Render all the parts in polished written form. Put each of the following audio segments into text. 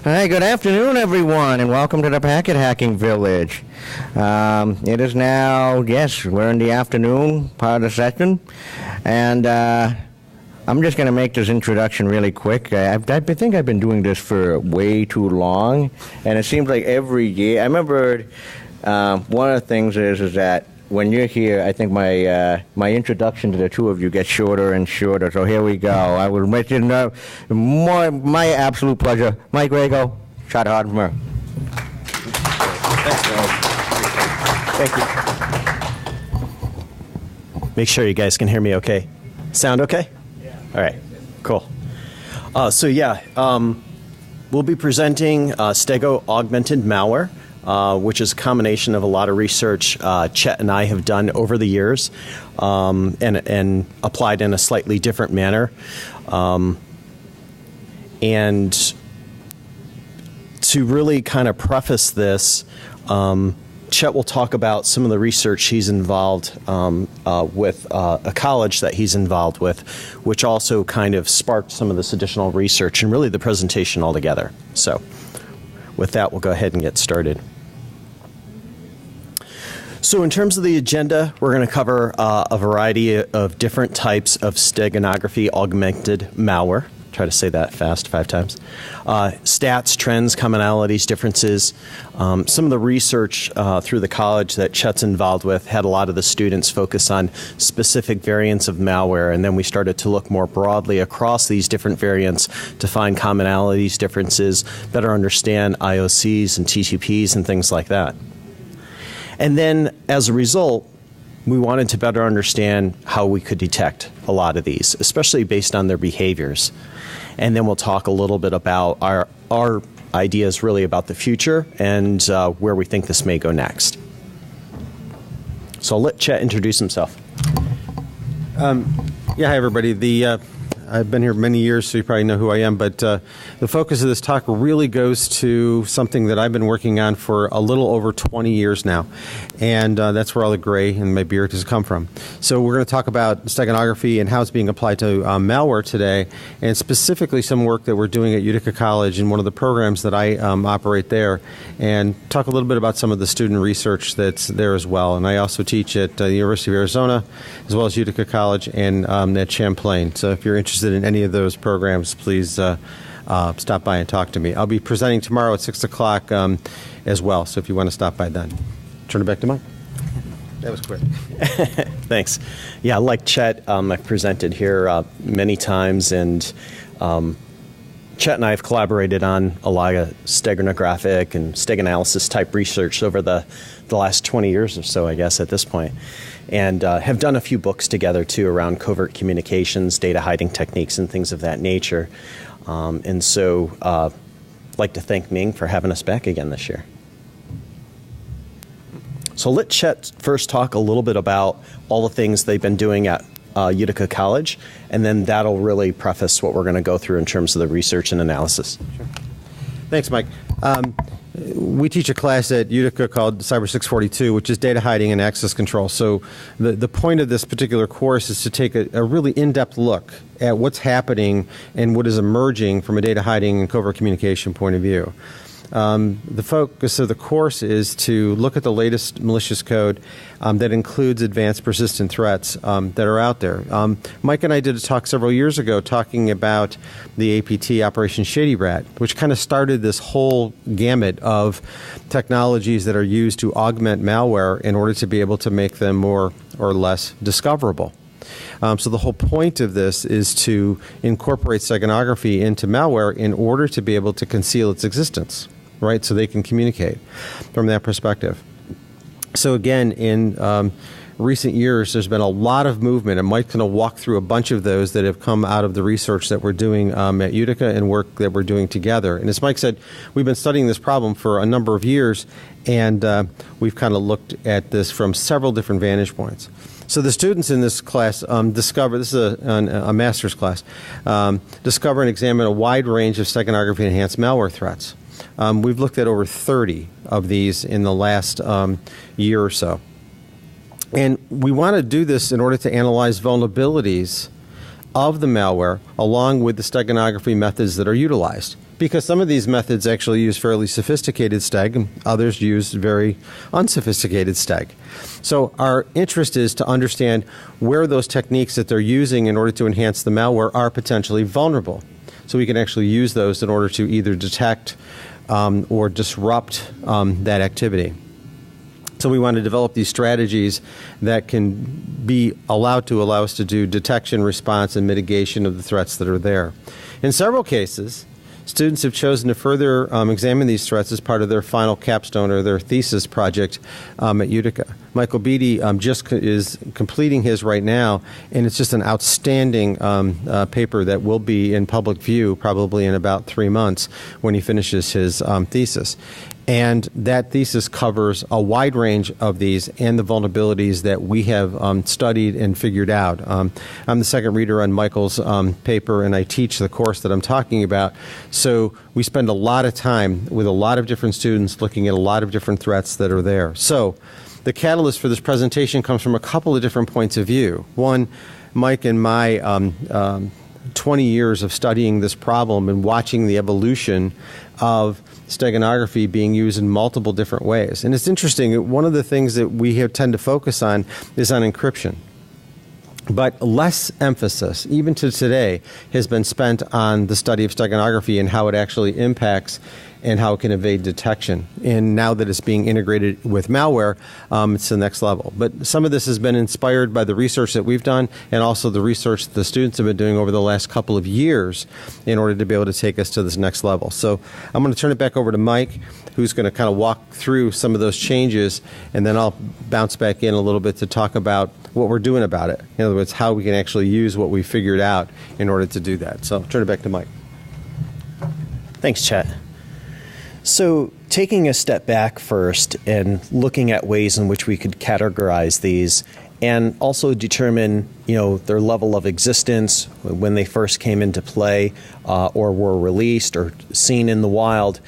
Hi, good afternoon, everyone, and welcome to the Packet Hacking Village. It is now, yes, we're in the afternoon part of the session, and I'm just going to make this introduction really quick. I think I've been doing this for way too long, and it seems like every year. I remember one of the things is that when you're here, I think my introduction to the two of you gets shorter and shorter. So here we go. I will make it my absolute pleasure. Mike Raggo, Chet Hosmer. Thank you. Make sure you guys can hear me okay. Sound okay? Yeah. All right. Cool. We'll be presenting StegoAugmented Malware. Which is a combination of a lot of research Chet and I have done over the years and applied in a slightly different manner. And to really kind of preface this, Chet will talk about some of the research he's involved with a college that he's involved with, which also kind of sparked some of this additional research and really the presentation altogether. So with that, we'll go ahead and get started. So in terms of the agenda, we're going to cover a variety of different types of steganography augmented malware. Try to say that fast 5 times. Stats, trends, commonalities, differences. Some of the research through the college that Chet's involved with had a lot of the students focus on specific variants of malware, and then we started to look more broadly across these different variants to find commonalities, differences, better understand IOCs and TTPs and things like that. And then, as a result, we wanted to better understand how we could detect a lot of these, especially based on their behaviors. And then we'll talk a little bit about our ideas really about the future and where we think this may go next. So I'll let Chet introduce himself. Hi, everybody. I've been here many years, so you probably know who I am, but the focus of this talk really goes to something that I've been working on for a little over 20 years now, and that's where all the gray in my beard has come from. So we're going to talk about steganography and how it's being applied to malware today, and specifically some work that we're doing at Utica College in one of the programs that I operate there, and talk a little bit about some of the student research that's there as well. And I also teach at the University of Arizona, as well as Utica College and at Champlain. So if you're interested in any of those programs, please stop by and talk to me. I'll be presenting tomorrow at 6 o'clock as well, so if you want to stop by then. Turn it back to Mike. That was quick. Thanks. Yeah, like Chet, I've presented here many times, and Chet and I have collaborated on a lot of steganographic and steganalysis type research over the last 20 years or so, I guess, at this point. And have done a few books together, too, around covert communications, data hiding techniques, and things of that nature. And so I'd like to thank Ming for having us back again this year. So let Chet first talk a little bit about all the things they've been doing at Utica College, and then that'll really preface what we're going to go through in terms of the research and analysis. Sure. Thanks, Mike. We teach a class at Utica called Cyber 642, which is data hiding and access control. So the point of this particular course is to take a really in-depth look at what's happening and what is emerging from a data hiding and covert communication point of view. The focus of the course is to look at the latest malicious code that includes advanced persistent threats that are out there. Mike and I did a talk several years ago talking about the APT, Operation Shady Rat, which kind of started this whole gamut of technologies that are used to augment malware in order to be able to make them more or less discoverable. So the whole point of this is to incorporate steganography into malware in order to be able to conceal its existence, right? So they can communicate from that perspective. So again, in recent years, there's been a lot of movement, and Mike's going to walk through a bunch of those that have come out of the research that we're doing at Utica and work that we're doing together. And as Mike said, we've been studying this problem for a number of years, and we've kind of looked at this from several different vantage points. So the students in this class discover, this is a master's class, discover and examine a wide range of steganography-enhanced malware threats. We've looked at over 30 of these in the last year or so. And we want to do this in order to analyze vulnerabilities of the malware along with the steganography methods that are utilized. because some of these methods actually use fairly sophisticated steg, and others use very unsophisticated steg. So our interest is to understand where those techniques that they're using in order to enhance the malware are potentially vulnerable. So we can actually use those in order to either detect or disrupt that activity. So we want to develop these strategies that can be allow us to do detection, response, and mitigation of the threats that are there. In several cases, students have chosen to further examine these threats as part of their final capstone or their thesis project at Utica. Michael Beatty is completing his right now, and it's just an outstanding paper that will be in public view probably in about 3 months when he finishes his thesis. And that thesis covers a wide range of these and the vulnerabilities that we have studied and figured out. I'm the second reader on Michael's paper, and I teach the course that I'm talking about. So we spend a lot of time with a lot of different students looking at a lot of different threats that are there. So the catalyst for this presentation comes from a couple of different points of view. One, Mike and my 20 years of studying this problem and watching the evolution of steganography being used in multiple different ways. And it's interesting, one of the things that we tend to focus on is on encryption. But less emphasis, even to today, has been spent on the study of steganography and how it actually impacts and how it can evade detection. And now that it's being integrated with malware, it's the next level. But some of this has been inspired by the research that we've done and also the research that the students have been doing over the last couple of years in order to be able to take us to this next level. So I'm going to turn it back over to Mike, who's going to kind of walk through some of those changes, and then I'll bounce back in a little bit to talk about what we're doing about it. In other words, how we can actually use what we figured out in order to do that. So I'll turn it back to Mike. Thanks, Chet. So taking a step back first and looking at ways in which we could categorize these and also determine, their level of existence when they first came into play or were released or seen in the wild,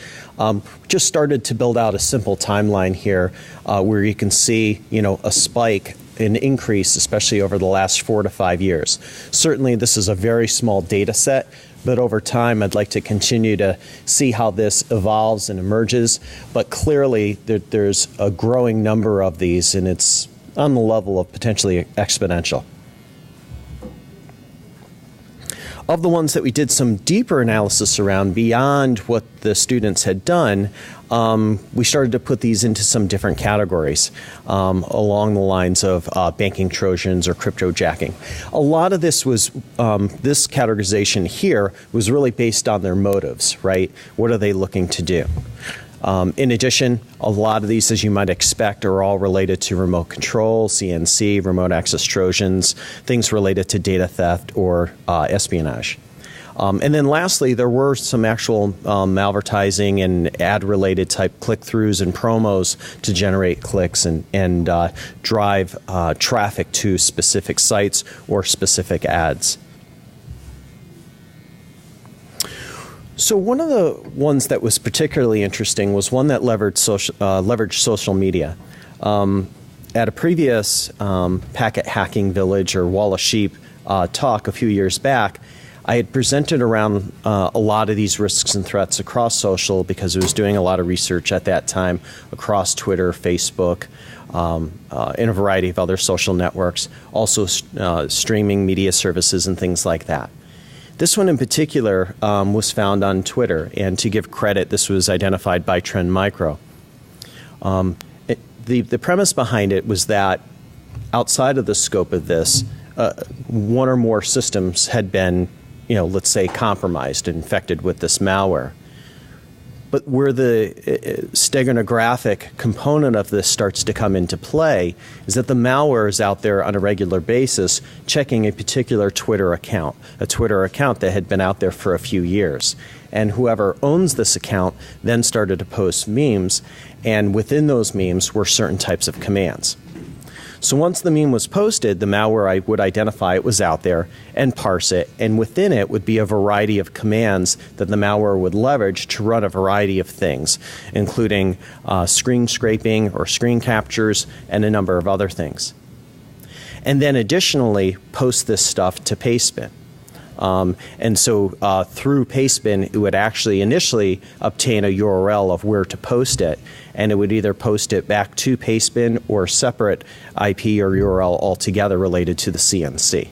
just started to build out a simple timeline here where you can see, a spike, an increase, especially over the last 4 to 5 years. Certainly, this is a very small data set, but over time, I'd like to continue to see how this evolves and emerges. But clearly, there's a growing number of these, and it's on the level of potentially exponential. Of the ones that we did some deeper analysis around beyond what the students had done, we started to put these into some different categories along the lines of banking Trojans or cryptojacking. A lot of this was, this categorization here was really based on their motives, right? What are they looking to do? In addition, a lot of these, as you might expect, are all related to remote control, CNC, remote access Trojans, things related to data theft or espionage. And then lastly, there were some actual advertising and ad-related type click-throughs and promos to generate clicks and drive traffic to specific sites or specific ads. So one of the ones that was particularly interesting was one that leveraged social media. At a previous Packet Hacking Village or Wall of Sheep talk a few years back, I had presented around a lot of these risks and threats across social because I was doing a lot of research at that time across Twitter, Facebook, in a variety of other social networks, also streaming media services and things like that. This one in particular was found on Twitter, and to give credit, this was identified by Trend Micro. The premise behind it was that outside of the scope of this, one or more systems had been, let's say, compromised and infected with this malware. But where the steganographic component of this starts to come into play is that the malware is out there on a regular basis checking a particular Twitter account, a Twitter account that had been out there for a few years. And whoever owns this account then started to post memes, and within those memes were certain types of commands. So once the meme was posted, the malware would identify it was out there and parse it, and within it would be a variety of commands that the malware would leverage to run a variety of things, including screen scraping or screen captures and a number of other things. And then additionally, post this stuff to Pastebin. And so through Pastebin, it would actually initially obtain a URL of where to post it, and it would either post it back to Pastebin or separate IP or URL altogether related to the CNC.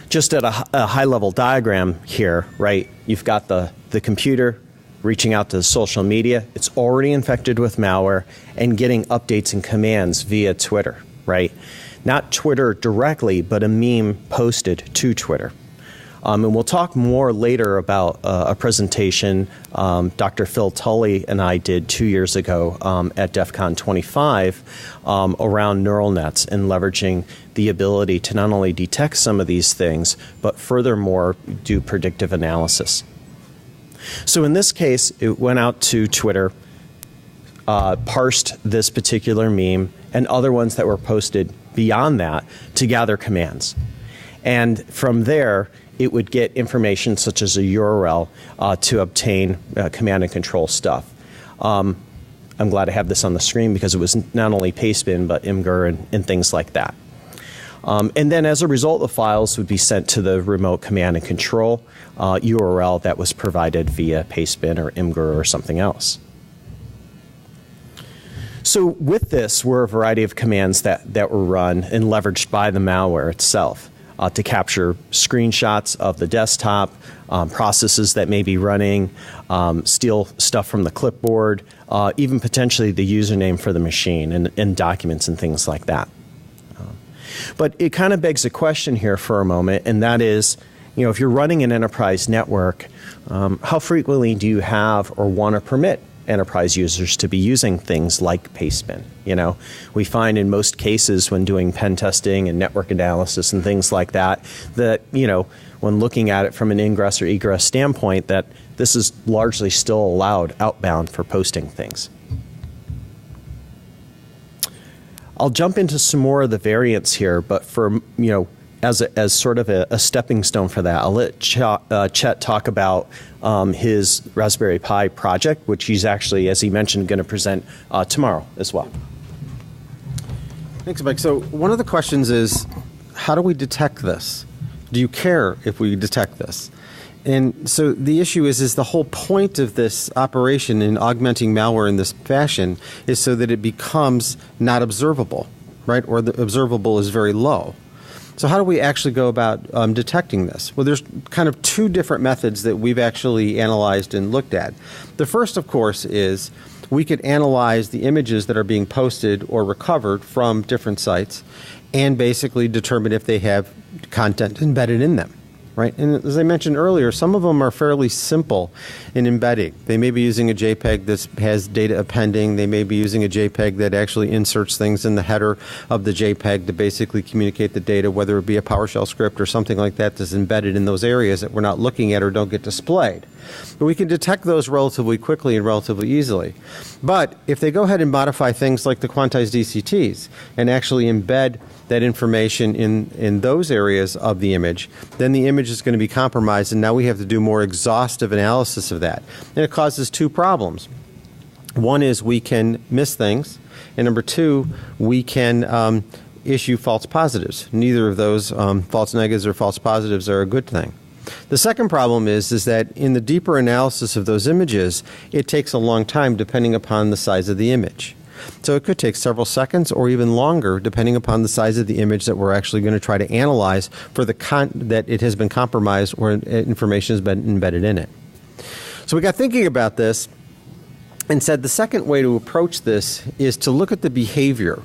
Just at a high-level diagram here, right, you've got the computer reaching out to social media. It's already infected with malware and getting updates and commands via Twitter, right? Not Twitter directly, but a meme posted to Twitter. And we'll talk more later about a presentation Dr. Phil Tully and I did 2 years ago at DEF CON 25 around neural nets and leveraging the ability to not only detect some of these things, but furthermore do predictive analysis. So in this case, it went out to Twitter, parsed this particular meme and other ones that were posted beyond that to gather commands. And from there, it would get information such as a URL to obtain command and control stuff. I'm glad I have this on the screen because it was not only Pastebin, but Imgur and things like that. And then as a result, the files would be sent to the remote command and control URL that was provided via Pastebin or Imgur or something else. So with this were a variety of commands that were run and leveraged by the malware itself to capture screenshots of the desktop, processes that may be running, steal stuff from the clipboard, even potentially the username for the machine and documents and things like that. But it kind of begs a question here for a moment, and that is, if you're running an enterprise network, how frequently do you have or want to permit enterprise users to be using things like Pastebin? We find in most cases when doing pen testing and network analysis and things like that, when looking at it from an ingress or egress standpoint, that this is largely still allowed outbound for posting things. I'll jump into some more of the variants here, but for, as sort of a stepping stone for that, I'll let Chet talk about his Raspberry Pi project, which he's actually, as he mentioned, going to present tomorrow as well. Thanks, Mike. So one of the questions is, how do we detect this? Do you care if we detect this? And so the issue is the whole point of this operation in augmenting malware in this fashion is so that it becomes not observable, right? Or the observable is very low. So how do we actually go about detecting this? Well, there's kind of two different methods that we've actually analyzed and looked at. The first, of course, is we could analyze the images that are being posted or recovered from different sites and basically determine if they have content embedded in them. Right? And as I mentioned earlier, some of them are fairly simple in embedding. They may be using a JPEG that has data appending. They may be using a JPEG that actually inserts things in the header of the JPEG to basically communicate the data, whether it be a PowerShell script or something like that that's embedded in those areas that we're not looking at or don't get displayed. But we can detect those relatively quickly and relatively easily. But if they go ahead and modify things like the quantized DCTs and actually embed that information in those areas of the image, then the image is going to be compromised, and now we have to do more exhaustive analysis of that. And it causes two problems. One is we can miss things, and number two, we can issue false positives. Neither of those, false negatives or false positives, are a good thing. The second problem is that in the deeper analysis of those images, it takes a long time depending upon the size of the image. So it could take several seconds or even longer depending upon the size of the image that we're actually going to try to analyze for that it has been compromised or information has been embedded in it. So we got thinking about this and said the second way to approach this is to look at the behavior.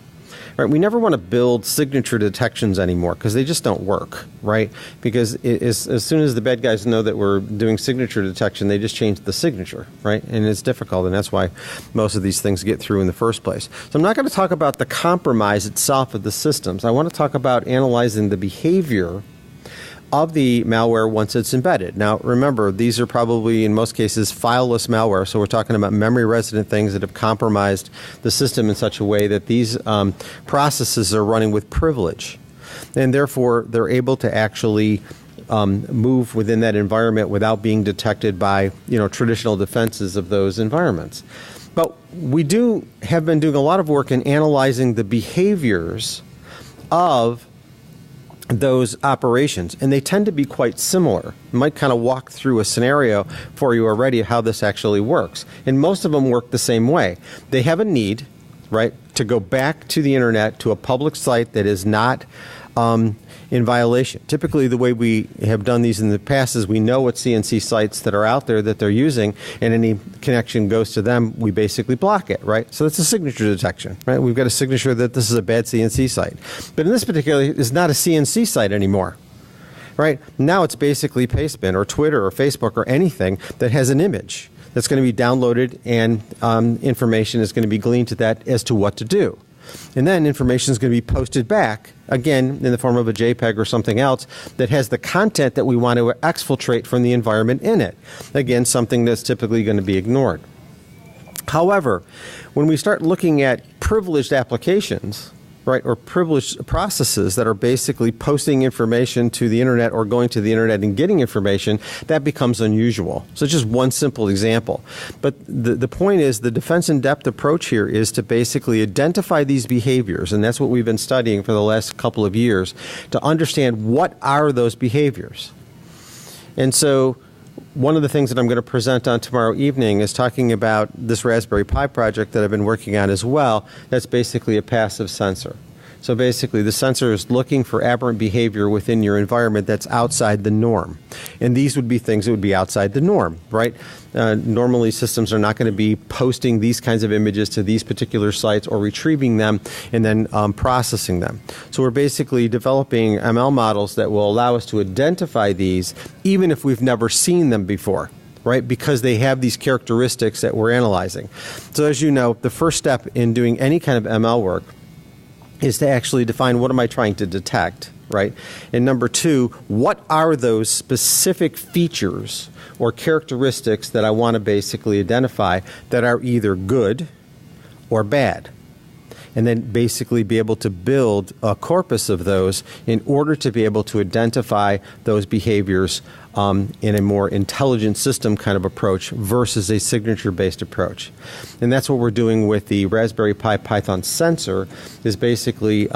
Right? We never want to build signature detections anymore because they just don't work, right? Because as soon as the bad guys know that we're doing signature detection, they just change the signature, right? And it's difficult, and that's why most of these things get through in the first place. So I'm not going to talk about the compromise itself of the systems. I want to talk about analyzing the behavior of the malware once it's embedded. Now, remember, these are probably, in most cases, fileless malware, so we're talking about memory-resident things that have compromised the system in such a way that these processes are running with privilege, and therefore they're able to actually move within that environment without being detected by traditional defenses of those environments. But we have been doing a lot of work in analyzing the behaviors of those operations, and they tend to be quite similar. I might kind of walk through a scenario for you already how this actually works. And most of them work the same way. They have a need, right, to go back to the internet, to a public site that is not in violation. Typically, the way we have done these in the past is we know what CNC sites that are out there that they're using, and any connection goes to them, we basically block it, right? So it's a signature detection, right? We've got a signature that this is a bad CNC site. But in this particular, it's not a CNC site anymore, right? Now it's basically Pastebin or Twitter or Facebook or anything that has an image that's going to be downloaded, and information is going to be gleaned to that as to what to do. And then information is going to be posted back, again, in the form of a JPEG or something else that has the content that we want to exfiltrate from the environment in it. Again, something that's typically going to be ignored. However, when we start looking at privileged applications, right, or privileged processes that are basically posting information to the internet or going to the internet and getting information, that becomes unusual. So just one simple example. But the point is, the defense in depth approach here is to basically identify these behaviors, and that's what we've been studying for the last couple of years, to understand what are those behaviors. And so one of the things that I'm going to present on tomorrow evening is talking about this Raspberry Pi project that I've been working on as well. That's basically a passive sensor. So basically, the sensor is looking for aberrant behavior within your environment that's outside the norm. And these would be things that would be outside the norm, right? Normally, systems are not going to be posting these kinds of images to these particular sites or retrieving them and then processing them. So we're basically developing ML models that will allow us to identify these even if we've never seen them before, right? Because they have these characteristics that we're analyzing. So as you know, the first step in doing any kind of ML work is to actually define what am I trying to detect, right? And number two, what are those specific features or characteristics that I want to basically identify that are either good or bad? And then basically be able to build a corpus of those in order to be able to identify those behaviors in a more intelligent system kind of approach versus a signature-based approach. And that's what we're doing with the Raspberry Pi Python sensor, is basically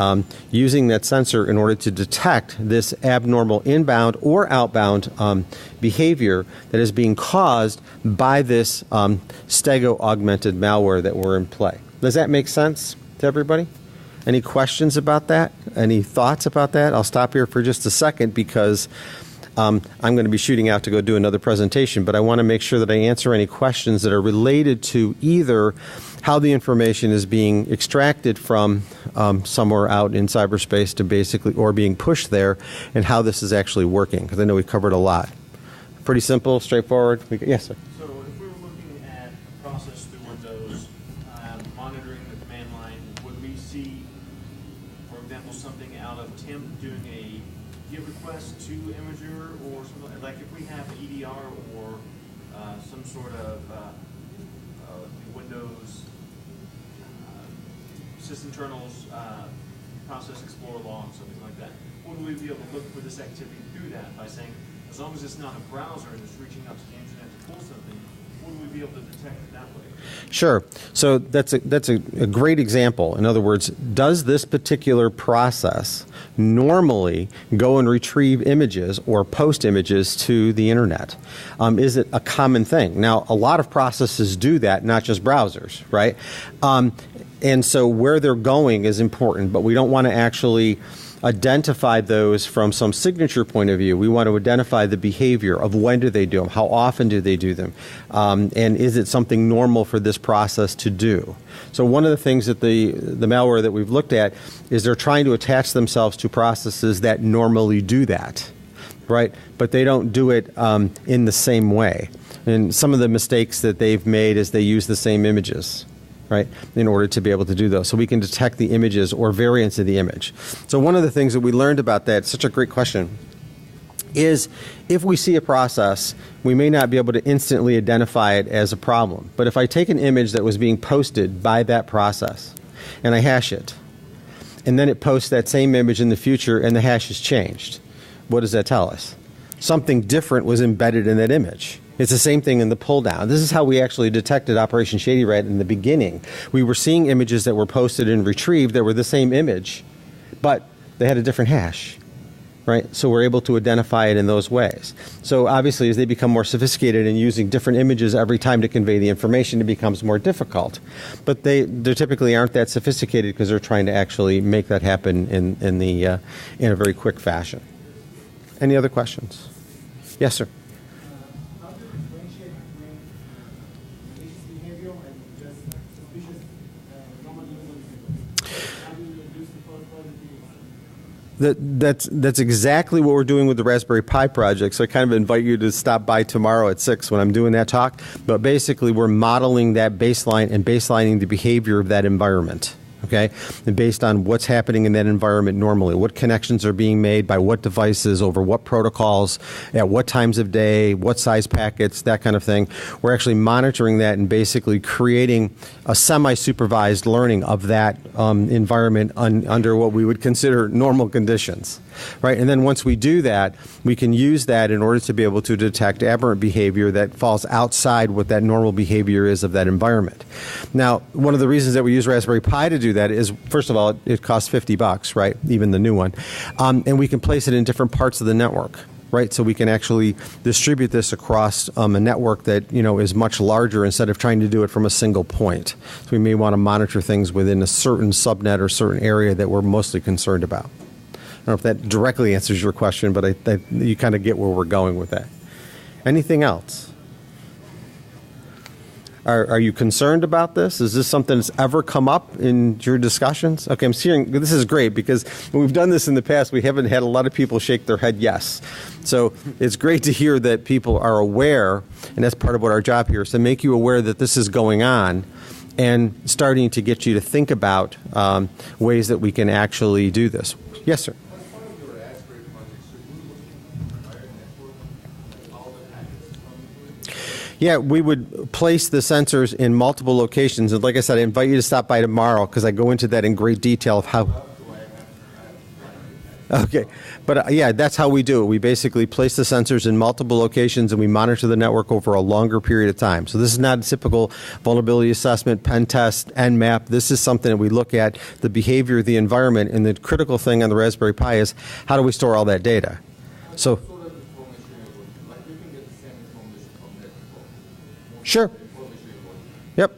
using that sensor in order to detect this abnormal inbound or outbound behavior that is being caused by this StegoAugmented malware that we're in play. Does that make sense to everybody? Any questions about that? Any thoughts about that? I'll stop here for just a second because I'm going to be shooting out to go do another presentation, but I want to make sure that I answer any questions that are related to either how the information is being extracted from somewhere out in cyberspace to basically, or being pushed there, and how this is actually working, because I know we've covered a lot. Pretty simple, straightforward. Yes, sir. So if we were looking at a process through Windows, monitoring the command line, would we see, for example, something out of temp doing a GET request to Imager, or something like if we have EDR or some sort of Windows sysinternals process explorer log, something like that, would we be able to look for this activity through that by saying, as long as it's not a browser and it's reaching out to the internet to pull something, would we be able to detect it that way? Sure. So that's a great example. In other words, does this particular process normally go and retrieve images or post images to the internet? Is it a common thing? Now, a lot of processes do that, not just browsers, right? And so where they're going is important, but we don't want to actually identify those from some signature point of view. We want to identify the behavior of when do they do them, how often do they do them, and is it something normal for this process to do? So one of the things that the malware that we've looked at is they're trying to attach themselves to processes that normally do that, right? But they don't do it in the same way. And some of the mistakes that they've made is they use the same images, right, in order to be able to do those. So we can detect the images or variants of the image. So one of the things that we learned about that, such a great question, is if we see a process, we may not be able to instantly identify it as a problem. But if I take an image that was being posted by that process and I hash it, and then it posts that same image in the future and the hash is changed, what does that tell us? Something different was embedded in that image. It's the same thing in the pull down. This is how we actually detected Operation Shady Rat in the beginning. We were seeing images that were posted and retrieved that were the same image, but they had a different hash. right? So we're able to identify it in those ways. So obviously, as they become more sophisticated and using different images every time to convey the information, it becomes more difficult. But they typically aren't that sophisticated because they're trying to actually make that happen in a very quick fashion. Any other questions? Yes, sir. How do you differentiate between malicious behavior and just suspicious normal user behavior? How do you reduce the false positives? That's exactly what we're doing with the Raspberry Pi project. So I kind of invite you to stop by tomorrow at 6 when I'm doing that talk. But basically, we're modeling that baseline and baselining the behavior of that environment. Okay, and based on what's happening in that environment normally, what connections are being made by what devices over what protocols, at what times of day, what size packets, that kind of thing. We're actually monitoring that and basically creating a semi-supervised learning of that environment under what we would consider normal conditions. Right, and then once we do that, we can use that in order to be able to detect aberrant behavior that falls outside what that normal behavior is of that environment. Now, one of the reasons that we use Raspberry Pi to do that is, first of all, it costs $50, right? Even the new one, and we can place it in different parts of the network. Right, so we can actually distribute this across a network that is much larger instead of trying to do it from a single point. So we may want to monitor things within a certain subnet or certain area that we're mostly concerned about. I don't know if that directly answers your question, but you kind of get where we're going with that. Anything else? Are you concerned about this? Is this something that's ever come up in your discussions? Okay, I'm seeing this is great because when we've done this in the past, we haven't had a lot of people shake their head yes. So it's great to hear that people are aware, and that's part of what our job here is to make you aware that this is going on and starting to get you to think about ways that we can actually do this. Yes, sir. Yeah, we would place the sensors in multiple locations. And like I said, I invite you to stop by tomorrow because I go into that in great detail of how. Okay. But yeah, that's how we do it. We basically place the sensors in multiple locations and we monitor the network over a longer period of time. So this is not a typical vulnerability assessment, pen test, Nmap. This is something that we look at the behavior of the environment. And the critical thing on the Raspberry Pi is how do we store all that data? So. Sure. Yep.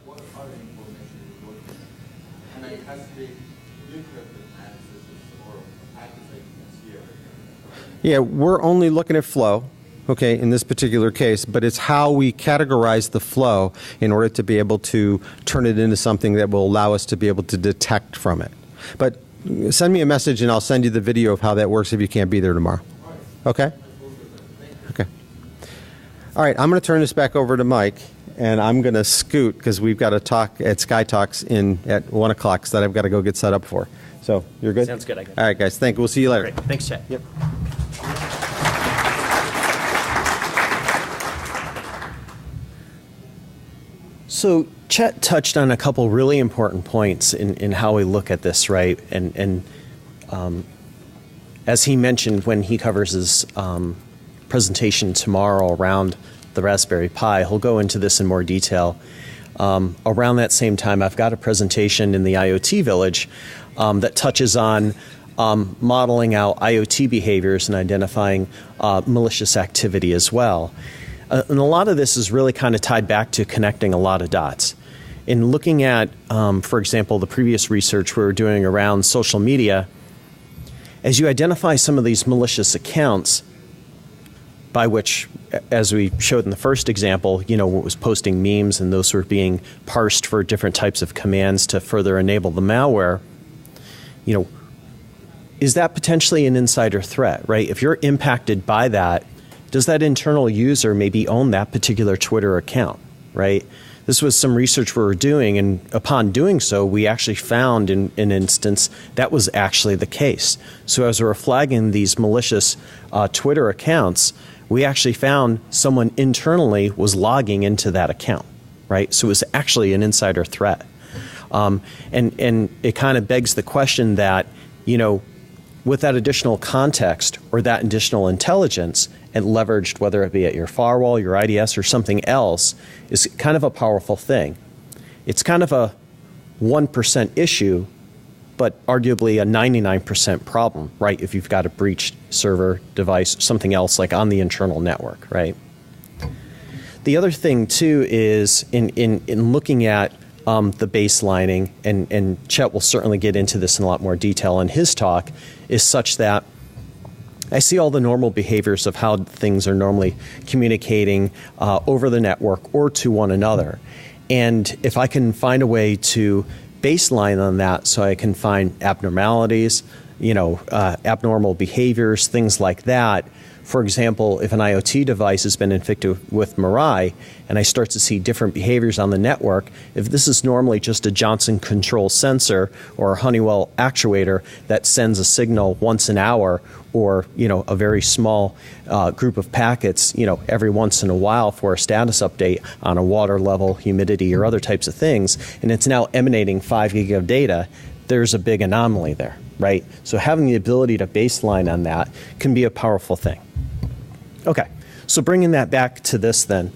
Yeah, we're only looking at flow, okay, in this particular case, but it's how we categorize the flow in order to be able to turn it into something that will allow us to be able to detect from it. But send me a message and I'll send you the video of how that works if you can't be there tomorrow. Okay? Okay. All right, I'm going to turn this back over to Mike. And I'm going to scoot because we've got a talk at Sky Talks at 1 o'clock that I've got to go get set up for. So you're good? Sounds good. I guess. All right, guys. Thank you. We'll see you later. Great. Thanks, Chet. Yep. So Chet touched on a couple really important points in how we look at this, right? And as he mentioned when he covers his presentation tomorrow around the Raspberry Pi, he'll go into this in more detail. Around that same time, I've got a presentation in the IoT Village that touches on modeling out IoT behaviors and identifying malicious activity as well. And a lot of this is really kind of tied back to connecting a lot of dots. In looking at, for example, the previous research we were doing around social media, as you identify some of these malicious accounts, by which, as we showed in the first example, what was posting memes and those were being parsed for different types of commands to further enable the malware, is that potentially an insider threat, right? If you're impacted by that, does that internal user maybe own that particular Twitter account, right? This was some research we were doing, and upon doing so, we actually found in an instance that was actually the case. So as we were flagging these malicious Twitter accounts, we actually found someone internally was logging into that account, right? So it was actually an insider threat. And it kind of begs the question that, with that additional context or that additional intelligence and leveraged, whether it be at your firewall, your IDS, or something else, is kind of a powerful thing. It's kind of a 1% issue, but arguably a 99% problem, right, if you've got a breached server, device, something else like on the internal network, right? The other thing, too, is in looking at the baselining, and Chet will certainly get into this in a lot more detail in his talk, is such that I see all the normal behaviors of how things are normally communicating over the network or to one another. And if I can find a way to baseline on that so I can find abnormalities, abnormal behaviors, things like that. For example, if an IoT device has been infected with Mirai and I start to see different behaviors on the network, if this is normally just a Johnson control sensor or a Honeywell actuator that sends a signal once an hour or a very small group of packets every once in a while for a status update on a water level, humidity, or other types of things, and it's now emanating 5 gig of data, there's a big anomaly there, right? So having the ability to baseline on that can be a powerful thing. Okay, so bringing that back to this then,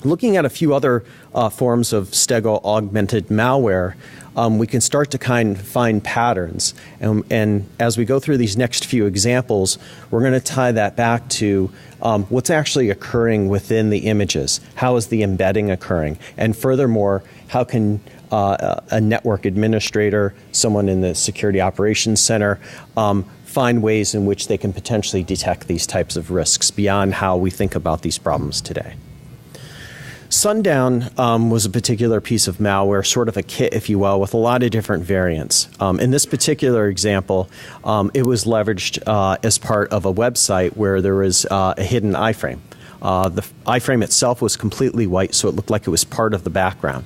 looking at a few other forms of StegoAugmented malware, we can start to kind of find patterns. And as we go through these next few examples, we're going to tie that back to what's actually occurring within the images. How is the embedding occurring? And furthermore, how can a network administrator, someone in the security operations center, find ways in which they can potentially detect these types of risks beyond how we think about these problems today. Sundown was a particular piece of malware, sort of a kit, if you will, with a lot of different variants. In this particular example, it was leveraged as part of a website where there was a hidden iframe. The iframe itself was completely white, so it looked like it was part of the background.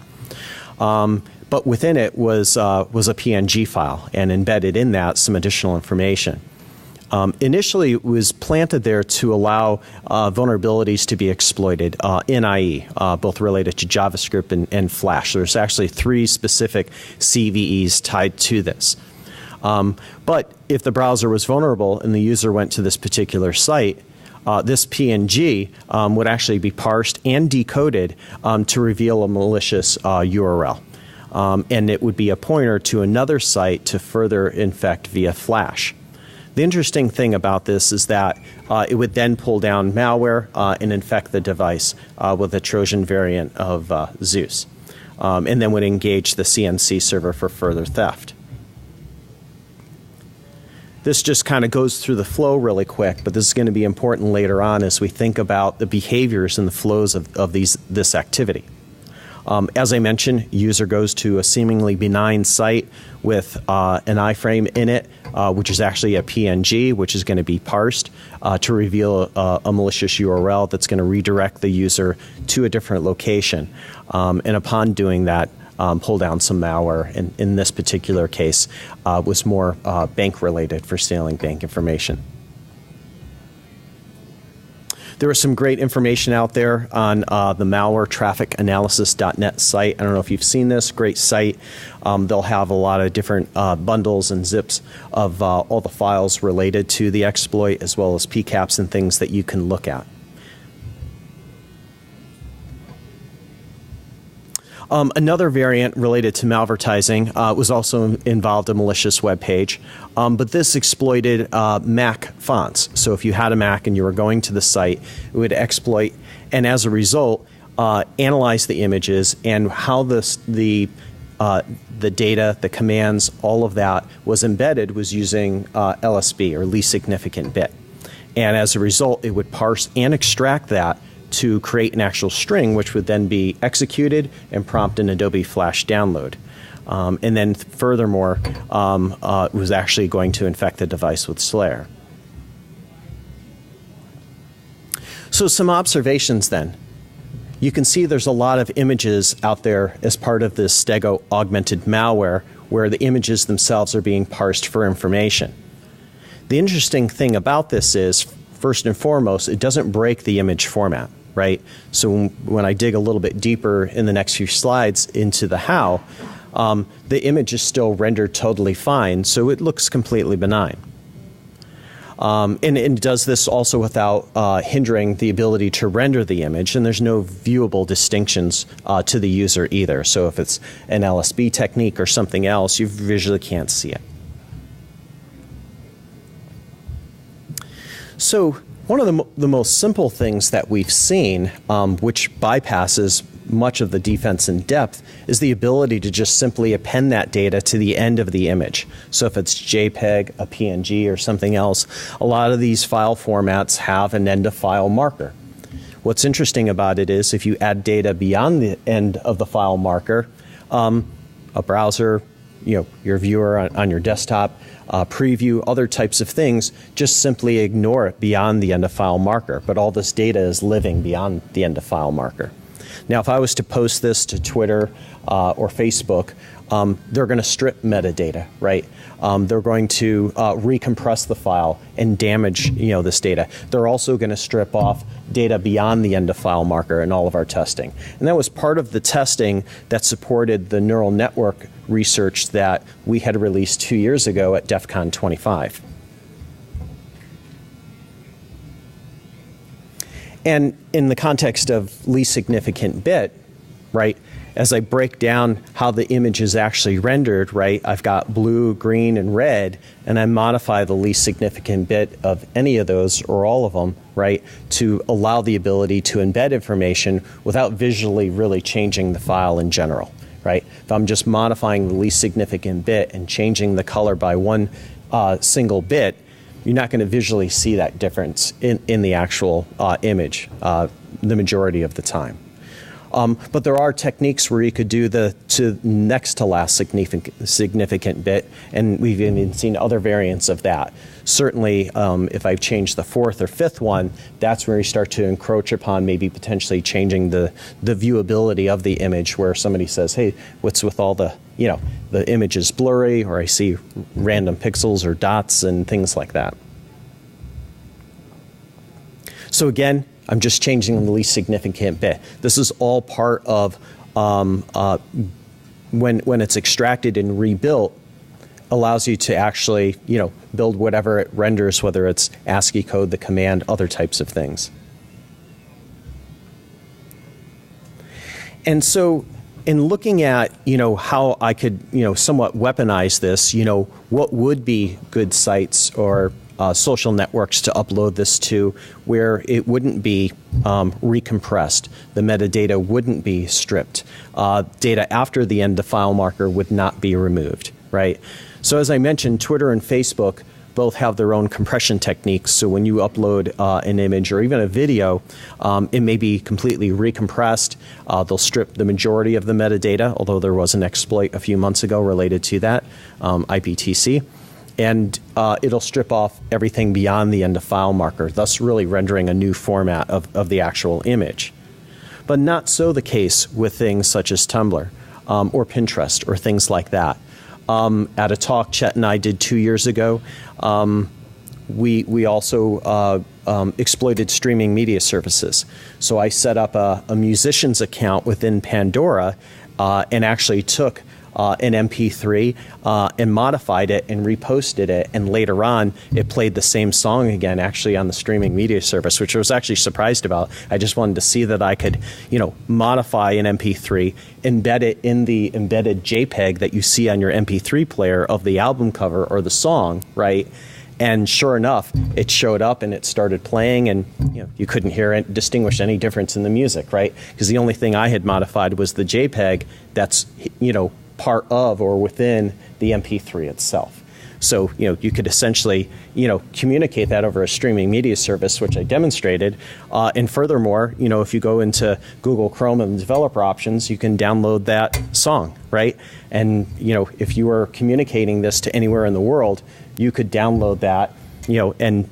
But within it was a PNG file, and embedded in that some additional information. Initially, it was planted there to allow vulnerabilities to be exploited in IE, both related to JavaScript and Flash. There's actually 3 specific CVEs tied to this. But if the browser was vulnerable and the user went to this particular site, this PNG would actually be parsed and decoded to reveal a malicious URL. And it would be a pointer to another site to further infect via Flash. The interesting thing about this is that it would then pull down malware and infect the device with a Trojan variant of Zeus, and then would engage the CNC server for further theft. This just kind of goes through the flow really quick, but this is going to be important later on as we think about the behaviors and the flows of this activity. As I mentioned, user goes to a seemingly benign site with an iframe in it, which is actually a PNG, which is going to be parsed to reveal a malicious URL that's going to redirect the user to a different location. And upon doing that, pull down some malware. And in this particular case, was more bank-related for stealing bank information. There was some great information out there on the malwaretrafficanalysis.net site. I don't know if you've seen this. Great site. They'll have a lot of different bundles and zips of all the files related to the exploit, as well as PCAPs and things that you can look at. Another variant related to malvertising was also involved a malicious web page, but this exploited Mac fonts. So if you had a Mac and you were going to the site, it would exploit, and as a result, analyze the images and how the data, the commands, all of that was embedded was using LSB, or least significant bit. And as a result, it would parse and extract that to create an actual string, which would then be executed and prompt an Adobe Flash download. And then furthermore, it was actually going to infect the device with Slayer. So some observations then. You can see there's a lot of images out there as part of this StegoAugmented malware where the images themselves are being parsed for information. The interesting thing about this is, first and foremost, it doesn't break the image format, right? So when I dig a little bit deeper in the next few slides into the how, the image is still rendered totally fine, so it looks completely benign. And it does this also without hindering the ability to render the image, and there's no viewable distinctions to the user either. So if it's an LSB technique or something else, you visually can't see it. So one of the most simple things that we've seen, which bypasses much of the defense in depth, is the ability to just simply append that data to the end of the image. So if it's JPEG, a PNG, or something else, a lot of these file formats have an end-of-file marker. What's interesting about it is if you add data beyond the end of the file marker, a browser, your viewer on your desktop, preview, other types of things, just simply ignore it beyond the end-of-file marker. But all this data is living beyond the end-of-file marker. Now, if I was to post this to Twitter or Facebook, they're going to strip metadata, right? They're going to recompress the file and damage, this data. They're also going to strip off data beyond the end-of-file marker in all of our testing. And that was part of the testing that supported the neural network research that we had released 2 years ago at DEF CON 25. And in the context of least significant bit, right, as I break down how the image is actually rendered, right, I've got blue, green, and red, and I modify the least significant bit of any of those or all of them, right, to allow the ability to embed information without visually really changing the file in general, right? If I'm just modifying the least significant bit and changing the color by one single bit, you're not going to visually see that difference in the actual image the majority of the time. But there are techniques where you could do the next to last significant bit, and we've even seen other variants of that. Certainly, if I change the fourth or fifth one, that's where you start to encroach upon maybe potentially changing the viewability of the image, where somebody says, hey, what's with all the image is blurry, or I see random pixels or dots and things like that. So again, I'm just changing the least significant bit. This is all part of when it's extracted and rebuilt, allows you to actually, build whatever it renders, whether it's ASCII code, the command, other types of things. And so in looking at, how I could, somewhat weaponize this, what would be good sites or social networks to upload this to where it wouldn't be recompressed, the metadata wouldn't be stripped, data after the end of file marker would not be removed, right? So as I mentioned, Twitter and Facebook both have their own compression techniques. So when you upload an image or even a video, it may be completely recompressed. They'll strip the majority of the metadata, although there was an exploit a few months ago related to that, IPTC. And it'll strip off everything beyond the end of file marker, thus really rendering a new format of the actual image. But not so the case with things such as Tumblr or Pinterest or things like that. At a talk Chet and I did 2 years ago, we also exploited streaming media services. So I set up a musician's account within Pandora and actually took an MP3 and modified it and reposted it, and later on it played the same song again actually on the streaming media service, which I was actually surprised about. I just wanted to see that I could modify an MP3, embed it in the embedded JPEG that you see on your MP3 player of the album cover or the song, right? And sure enough, it showed up and it started playing, and you couldn't distinguish any difference in the music, right? Because the only thing I had modified was the JPEG that's part of or within the MP3 itself. So you could essentially communicate that over a streaming media service, which I demonstrated. And furthermore, if you go into Google Chrome and developer options, you can download that song, right? And if you were communicating this to anywhere in the world, you could download that, and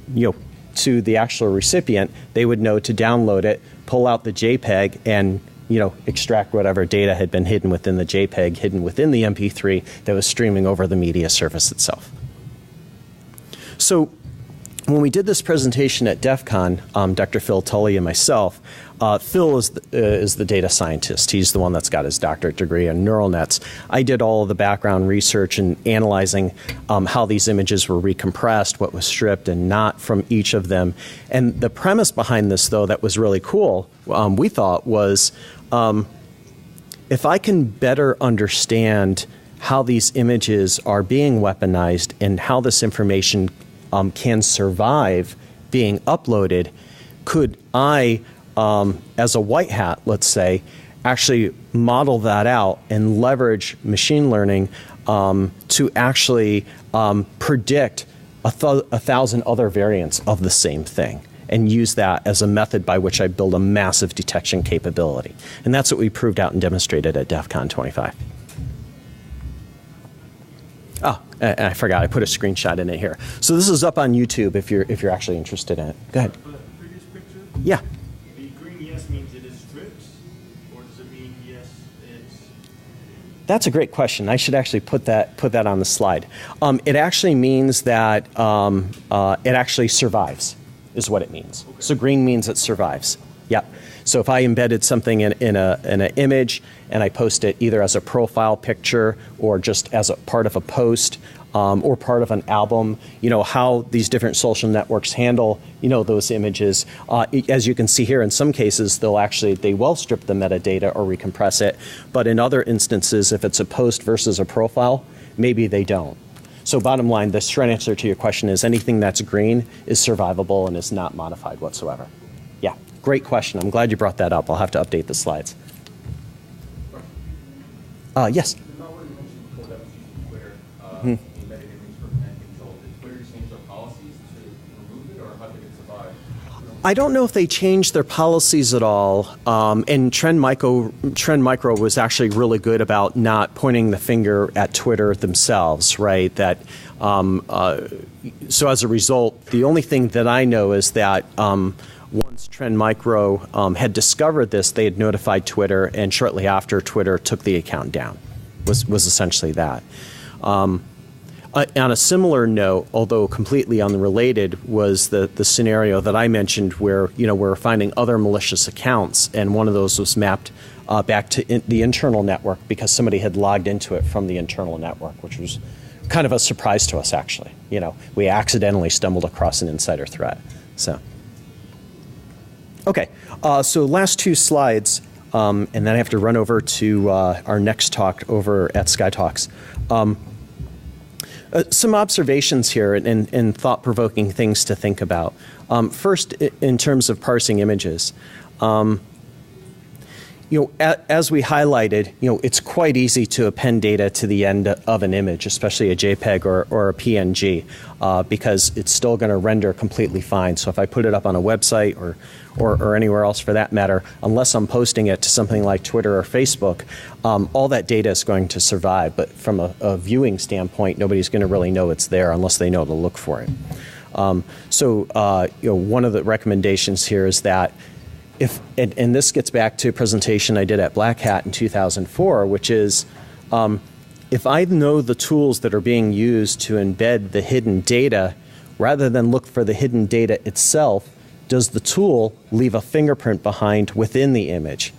to the actual recipient, they would know to download it, pull out the JPEG, and extract whatever data had been hidden within the JPEG, hidden within the MP3 that was streaming over the media service itself. So when we did this presentation at DEF CON, Dr. Phil Tully and myself, Phil is the data scientist. He's the one that's got his doctorate degree in neural nets. I did all of the background research and analyzing how these images were recompressed, what was stripped and not from each of them. And the premise behind this, though, that was really cool, we thought, was if I can better understand how these images are being weaponized and how this information can survive being uploaded, could I, as a white hat, let's say, actually model that out and leverage machine learning to actually predict a thousand other variants of the same thing and use that as a method by which I build a massive detection capability. And that's what we proved out and demonstrated at DEF CON 25. Oh, and I forgot, I put a screenshot in it here. So this is up on YouTube if you're actually interested in it. Go ahead. The previous picture, Yeah. the green yes means it is stripped, or does it mean yes, it's... That's a great question. I should actually put that on the slide. It actually means that it actually survives, is what it means. Okay. So green means it survives. Yep. So if I embedded something in an image and I post it either as a profile picture or just as a part of a post or part of an album, how these different social networks handle, those images. As you can see here, in some cases, they will strip the metadata or recompress it. But in other instances, if it's a post versus a profile, maybe they don't. So bottom line, the short answer to your question is anything that's green is survivable and is not modified whatsoever. Yeah, great question. I'm glad you brought that up. I'll have to update the slides. Yes? The malware you mentioned before that was using Twitter, embedded image for command control. Did Twitter change their policies to remove it, or how did it survive? I don't know if they changed their policies at all. And Trend Micro was actually really good about not pointing the finger at Twitter themselves, right? That so as a result, the only thing that I know is that once Trend Micro had discovered this, they had notified Twitter, and shortly after, Twitter took the account down. Was essentially that. On a similar note, although completely unrelated, was the scenario that I mentioned where we're finding other malicious accounts, and one of those was mapped back to the internal network because somebody had logged into it from the internal network, which was kind of a surprise to us, actually. We accidentally stumbled across an insider threat. So, okay, so last two slides, and then I have to run over to our next talk over at Sky Talks. Some observations here and thought-provoking things to think about. First, in terms of parsing images, as we highlighted, it's quite easy to append data to the end of an image, especially a JPEG or a PNG, because it's still going to render completely fine. So if I put it up on a website or anywhere else for that matter, unless I'm posting it to something like Twitter or Facebook, all that data is going to survive. But from a viewing standpoint, nobody's going to really know it's there unless they know to look for it. So one of the recommendations here is that and this gets back to a presentation I did at Black Hat in 2004, which is if I know the tools that are being used to embed the hidden data, rather than look for the hidden data itself, does the tool leave a fingerprint behind within the image?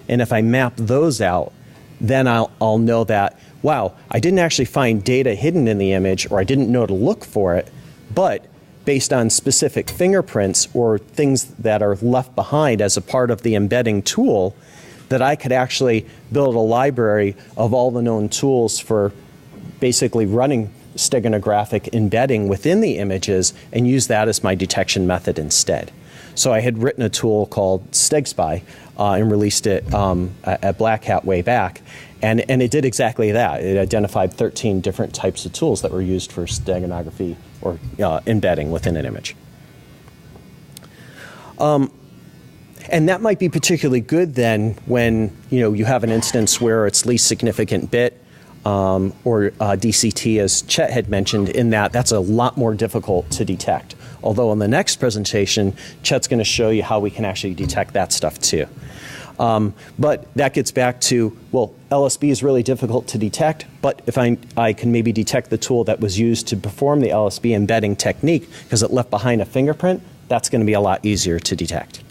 And if I map those out, then I'll know that, wow, I didn't actually find data hidden in the image, or I didn't know to look for it, but based on specific fingerprints or things that are left behind as a part of the embedding tool, that I could actually build a library of all the known tools for basically running steganographic embedding within the images and use that as my detection method instead. So I had written a tool called StegSpy and released it at Black Hat way back. And it did exactly that. It identified 13 different types of tools that were used for steganography or embedding within an image. And that might be particularly good then when you have an instance where it's least significant bit or DCT, as Chet had mentioned, in that's a lot more difficult to detect. Although in the next presentation, Chet's going to show you how we can actually detect that stuff too. But that gets back to, well, LSB is really difficult to detect, but if I can maybe detect the tool that was used to perform the LSB embedding technique because it left behind a fingerprint, that's going to be a lot easier to detect.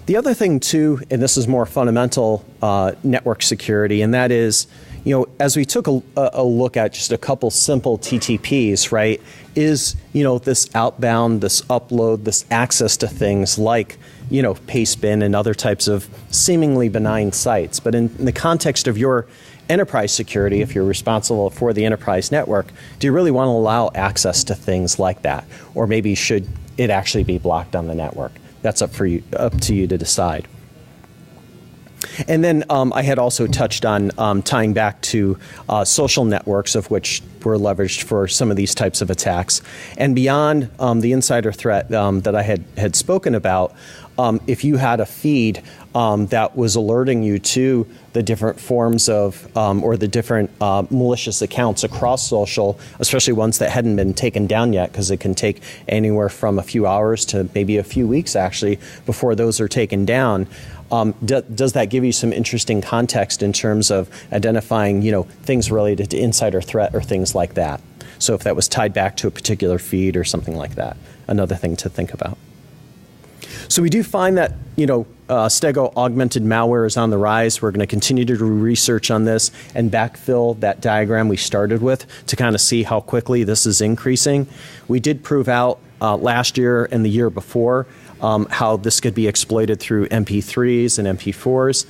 The other thing too, and this is more fundamental network security, and that is, as we took a look at just a couple simple TTPs, right, is, this outbound, this upload, this access to things like, pastebin and other types of seemingly benign sites. But in the context of your enterprise security, if you're responsible for the enterprise network, do you really want to allow access to things like that? Or maybe should it actually be blocked on the network? That's up to you to decide. And then I had also touched on tying back to social networks, of which were leveraged for some of these types of attacks. And beyond the insider threat that I had spoken about, if you had a feed that was alerting you to the different forms of or the different malicious accounts across social, especially ones that hadn't been taken down yet, because it can take anywhere from a few hours to maybe a few weeks actually before those are taken down. Does that give you some interesting context in terms of identifying, things related to insider threat or things like that? So if that was tied back to a particular feed or something like that, another thing to think about. So we do find that, StegoAugmented Malware is on the rise. We're going to continue to do research on this and backfill that diagram we started with to kind of see how quickly this is increasing. We did prove out last year and the year before how this could be exploited through MP3s and MP4s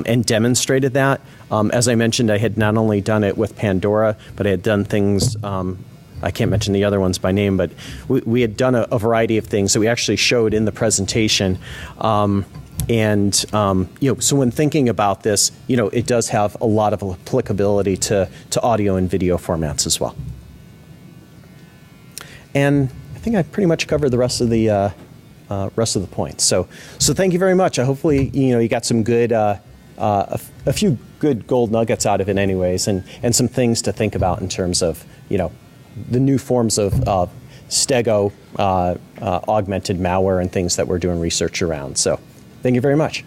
and demonstrated that. As I mentioned, I had not only done it with Pandora, but I had done things, I can't mention the other ones by name, but we had done a variety of things that we actually showed in the presentation. So when thinking about this, it does have a lot of applicability to audio and video formats as well. And I think I pretty much covered the rest of the points. So thank you very much. Hopefully, you got some good, a few good gold nuggets out of it anyways, and some things to think about in terms of, the new forms of Stego augmented malware and things that we're doing research around. So thank you very much.